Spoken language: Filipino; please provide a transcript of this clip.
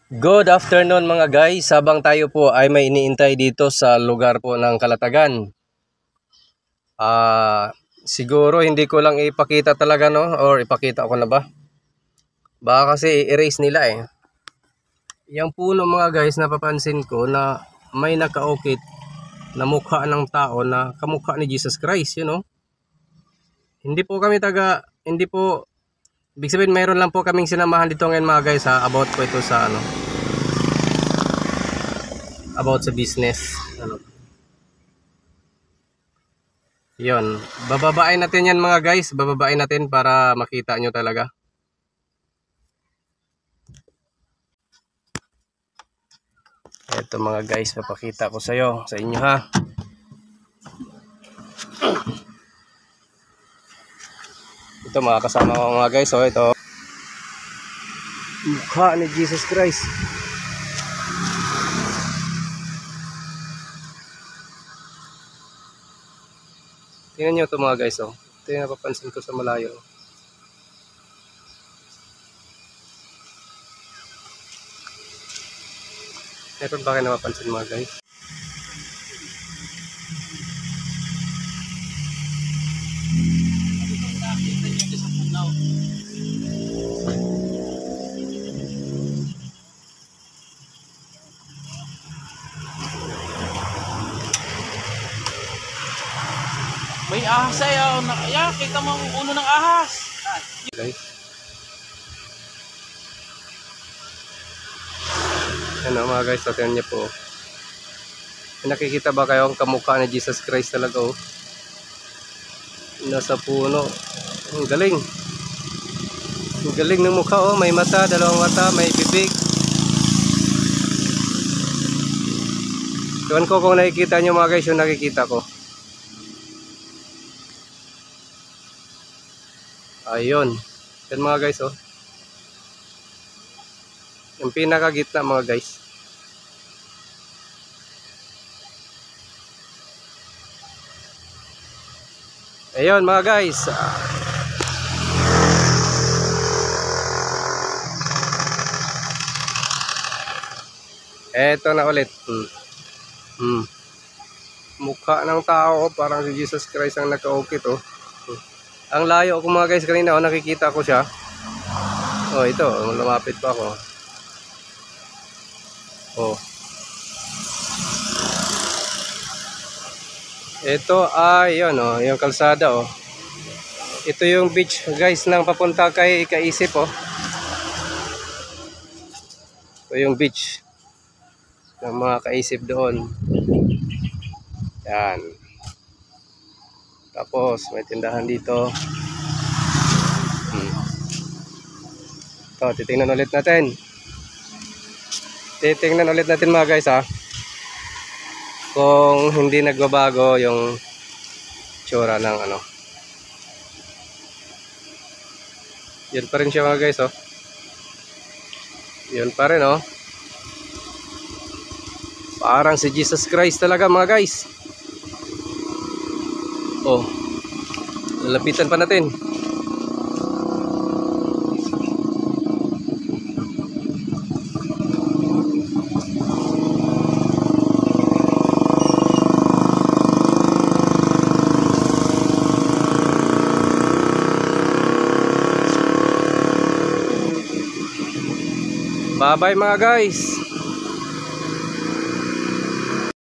Good afternoon mga guys, habang tayo po ay may iniintay dito sa lugar po ng Kalatagan. Siguro hindi ko lang ipakita talaga, no, or ipakita ko na ba? Baka kasi i-erase nila eh. Yung puno mga guys, napapansin ko na may nakaukit na mukha ng tao na kamukha ni Jesus Christ, you know. Hindi po, ibig sabihin mayroon lang po kaming sinamahan dito ngayon mga guys ha, about po ito sa about sa business, Yon, bababain natin yan mga guys, bababain natin para makita nyo talaga. Ito mga guys, papakita ko sa inyo ha. Ito mga kasama ko mga guys, ito mukha ni Jesus Christ. Tingnan nyo ito mga guys, ito yung napapansin ko sa malayo. Ito ba kayo napapansin mga guys? May ahas ayaw. Kita mo ang ulo ng ahas. Guys. Ano mga guys, tingnan niyo po. Nakikita ba kayo ang kamukha ni Jesus Christ talaga Nasa puno. Ang galing. Ang galing ng mukha may mata, dalawang mata, may bibig. Tuwan ko kung nakikita niyo mga guys yung nakikita ko. Ayun. Yan mga guys yung pinakagitna mga guys. Ayun mga guys. Eto na ulit. Mukha ng tao parang si Jesus Christ ang nakaukit Ang layo ko mga guys kanina nakikita ko siya. Ito, lumapit pa ako. Ito ay yung kalsada Ito yung beach guys ng papunta kay Kaisip Ito yung beach ng mga Kaisip doon. Yan. Tapos may tindahan dito. Ito, titingnan ulit natin. Titingnan ulit natin mga guys kung hindi nagbabago yung tsura ng Yan pa rin siya mga guys Yan pa rin Parang si Jesus Christ talaga mga guys. Lalapitan pa natin. Bye bye mga guys.